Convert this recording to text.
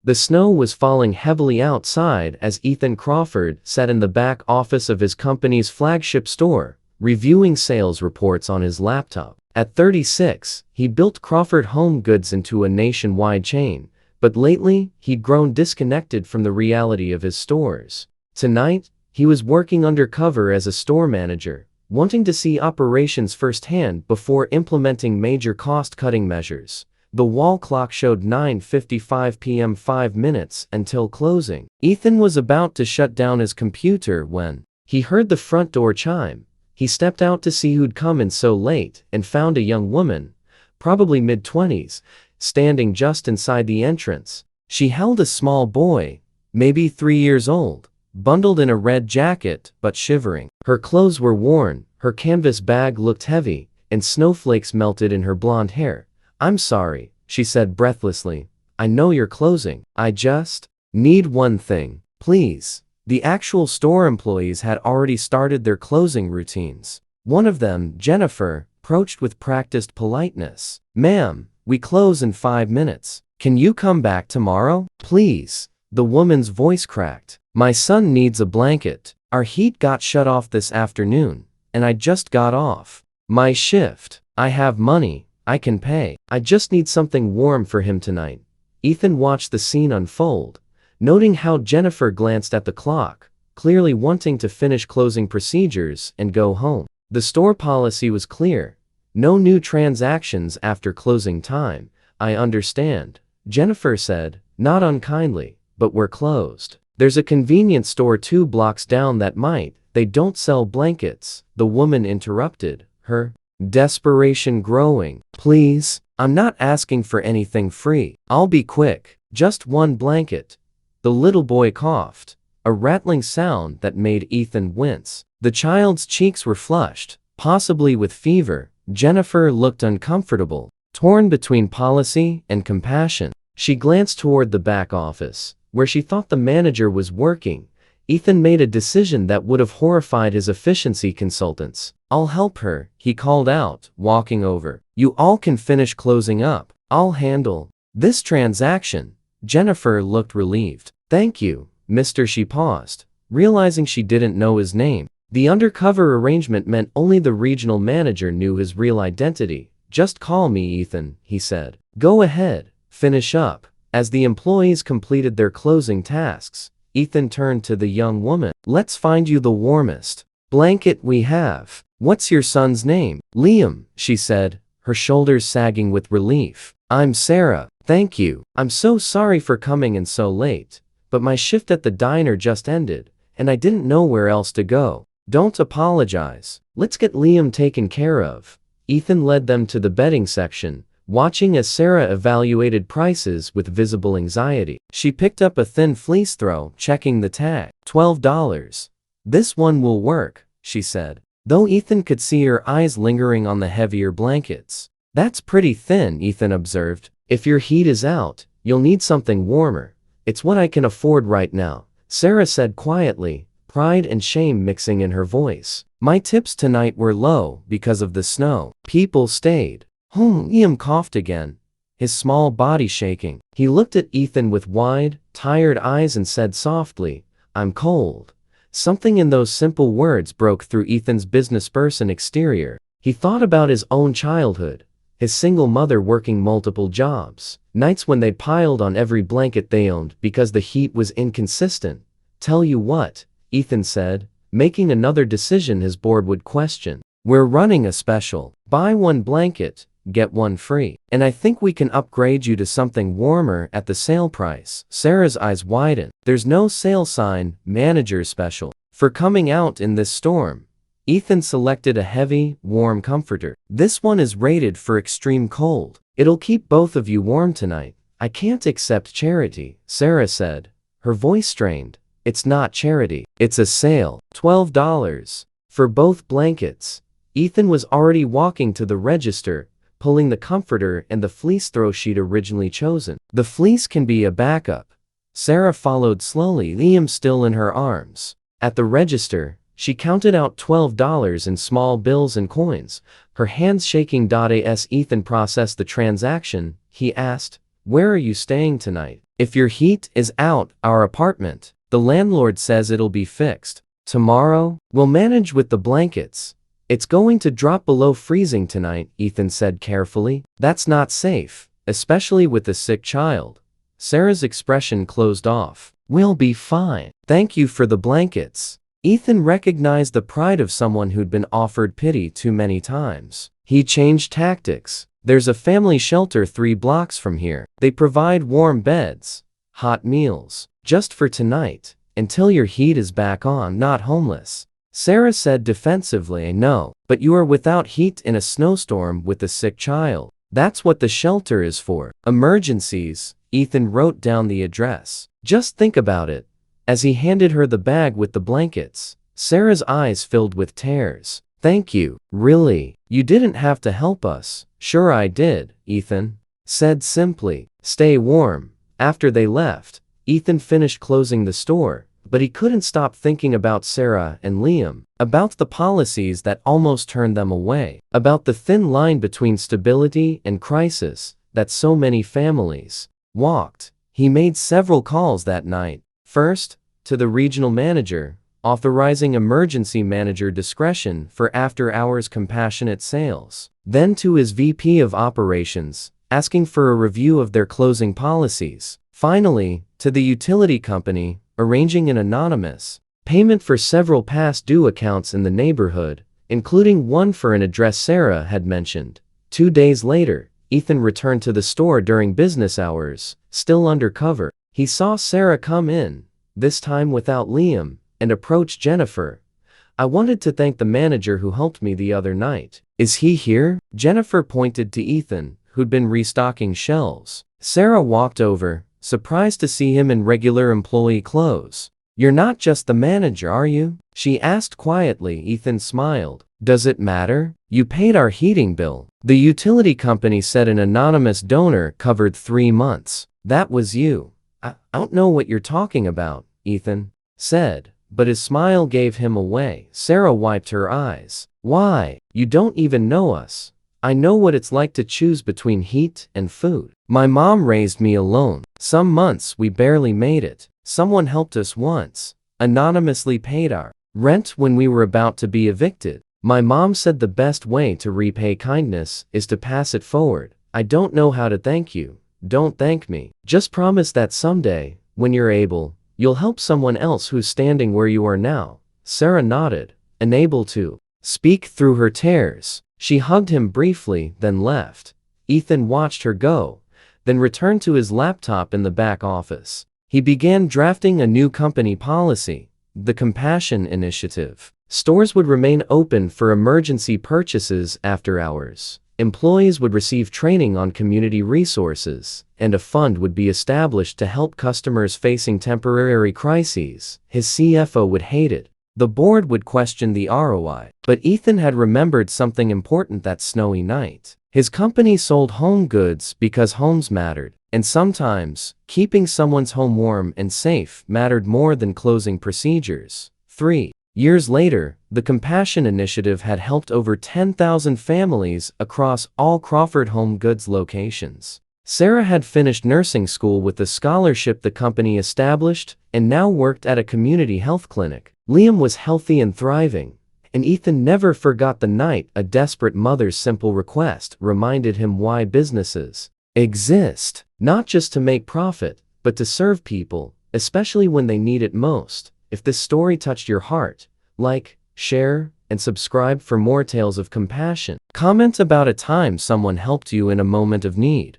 The snow was falling heavily outside as Ethan Crawford sat in the back office of his company's flagship store, reviewing sales reports on his laptop. At 36, he built Crawford Home Goods into a nationwide chain, but lately, he'd grown disconnected from the reality of his stores. Tonight, he was working undercover as a store manager, wanting to see operations firsthand before implementing major cost-cutting measures. The wall clock showed 9:55 p.m. 5 minutes until closing. Ethan was about to shut down his computer when he heard the front door chime. He stepped out to see who'd come in so late and found a young woman, probably mid-20s, standing just inside the entrance. She held a small boy, maybe 3 years old, bundled in a red jacket but shivering. Her clothes were worn, her canvas bag looked heavy, and snowflakes melted in her blonde hair. "I'm sorry," she said breathlessly. "I know you're closing. I just need one thing, please." The actual store employees had already started their closing routines. One of them, Jennifer, approached with practiced politeness. "Ma'am, we close in 5 minutes. Can you come back tomorrow, please?" The woman's voice cracked. "My son needs a blanket. Our heat got shut off this afternoon, and I just got off my shift. I have money. I can pay. I just need something warm for him tonight." Ethan watched the scene unfold, noting how Jennifer glanced at the clock, clearly wanting to finish closing procedures and go home. The store policy was clear. No new transactions after closing time. "I understand," Jennifer said, not unkindly, "but we're closed. There's a convenience store 2 blocks down that might." "They don't sell blankets," the woman interrupted, her desperation growing. "Please, I'm not asking for anything free. I'll be quick. Just one blanket." The little boy coughed, a rattling sound that made Ethan wince. The child's cheeks were flushed, possibly with fever. Jennifer looked uncomfortable, torn between policy and compassion. She glanced toward the back office, where she thought the manager was working. Ethan made a decision that would have horrified his efficiency consultants. "I'll help her," he called out, walking over. "You all can finish closing up. I'll handle this transaction." Jennifer looked relieved. "Thank you, Mr." She paused, realizing she didn't know his name. The undercover arrangement meant only the regional manager knew his real identity. "Just call me Ethan," he said. "Go ahead, finish up." As the employees completed their closing tasks, Ethan turned to the young woman. "Let's find you the warmest blanket we have. What's your son's name?" "Liam," she said, her shoulders sagging with relief. "I'm Sarah." "Thank you. I'm so sorry for coming in so late, but my shift at the diner just ended, and I didn't know where else to go." "Don't apologize. Let's get Liam taken care of." Ethan led them to the bedding section, watching as Sarah evaluated prices with visible anxiety. She picked up a thin fleece throw, checking the tag. $12. "This one will work," she said, though Ethan could see her eyes lingering on the heavier blankets. "That's pretty thin," Ethan observed. "If your heat is out, you'll need something warmer." "It's what I can afford right now," Sarah said quietly, pride and shame mixing in her voice. "My tips tonight were low because of the snow." People stayed. Liam coughed again, his small body shaking. He looked at Ethan with wide, tired eyes and said softly, "I'm cold." Something in those simple words broke through Ethan's businessperson exterior. He thought about his own childhood, his single mother working multiple jobs, nights when they piled on every blanket they owned because the heat was inconsistent. "Tell you what," Ethan said, making another decision his board would question. "We're running a special. Buy one blanket, get one free. And I think we can upgrade you to something warmer at the sale price." Sarah's eyes widened. "There's no sale sign, manager special." For coming out in this storm, Ethan selected a heavy, warm comforter. "This one is rated for extreme cold. It'll keep both of you warm tonight." "I can't accept charity," Sarah said, her voice strained. "It's not charity. It's a sale. $12 for both blankets." Ethan was already walking to the register, pulling the comforter and the fleece throw she'd originally chosen. "The fleece can be a backup." Sarah followed slowly, Liam still in her arms. At the register, she counted out $12 in small bills and coins, her hands shaking. As Ethan processed the transaction, he asked, Where are you staying tonight? If your heat is out, our apartment. The landlord says it'll be fixed tomorrow. We'll manage with the blankets. It's going to drop below freezing tonight, Ethan said carefully. That's not safe, especially with a sick child. Sarah's expression closed off. We'll be fine. Thank you for the blankets. Ethan recognized the pride of someone who'd been offered pity too many times. He changed tactics. There's a family shelter 3 blocks from here. They provide warm beds, hot meals, just for tonight, until your heat is back on. Not homeless. Sarah said defensively. No, but you are without heat in a snowstorm with a sick child. That's what the shelter is for. Emergencies. Ethan wrote down the address. Just think about it. As he handed her the bag with the blankets, Sarah's eyes filled with tears. Thank you. Really? You didn't have to help us. Sure I did, Ethan said simply. Stay warm. After they left, Ethan finished closing the store, but he couldn't stop thinking about Sarah and Liam, about the policies that almost turned them away, about the thin line between stability and crisis that so many families walked. He made several calls that night. First, to the regional manager, authorizing emergency manager discretion for after-hours compassionate sales. Then to his VP of operations, asking for a review of their closing policies. Finally, to the utility company, arranging an anonymous payment for several past due accounts in the neighborhood, including one for an address Sarah had mentioned. 2 days later, Ethan returned to the store during business hours, still undercover. He saw Sarah come in, this time without Liam, and approach Jennifer. I wanted to thank the manager who helped me the other night. Is he here? Jennifer pointed to Ethan, who'd been restocking shelves. Sarah walked over, surprised to see him in regular employee clothes. You're not just the manager, are you? She asked quietly. Ethan smiled. Does it matter? You paid our heating bill. The utility company said an anonymous donor covered 3 months. That was you. I don't know what you're talking about, Ethan said, but his smile gave him away. Sarah wiped her eyes. Why? You don't even know us. I know what it's like to choose between heat and food. My mom raised me alone. Some months we barely made it. Someone helped us once, anonymously paid our rent when we were about to be evicted. My mom said the best way to repay kindness is to pass it forward. I don't know how to thank you. Don't thank me. Just promise that someday, when you're able, you'll help someone else who's standing where you are now. Sarah nodded, unable to speak through her tears. She hugged him briefly, then left. Ethan watched her go, then returned to his laptop in the back office. He began drafting a new company policy, the Compassion Initiative. Stores would remain open for emergency purchases after hours. Employees would receive training on community resources, and a fund would be established to help customers facing temporary crises. His CFO would hate it. The board would question the ROI. But Ethan had remembered something important that snowy night. His company sold home goods because homes mattered, and sometimes, keeping someone's home warm and safe mattered more than closing procedures. 3 years later, the Compassion Initiative had helped over 10,000 families across all Crawford Home Goods locations. Sarah had finished nursing school with the scholarship the company established and now worked at a community health clinic. Liam was healthy and thriving, and Ethan never forgot the night a desperate mother's simple request reminded him why businesses exist, not just to make profit, but to serve people, especially when they need it most. If this story touched your heart, like, share, and subscribe for more tales of compassion. Comment about a time someone helped you in a moment of need.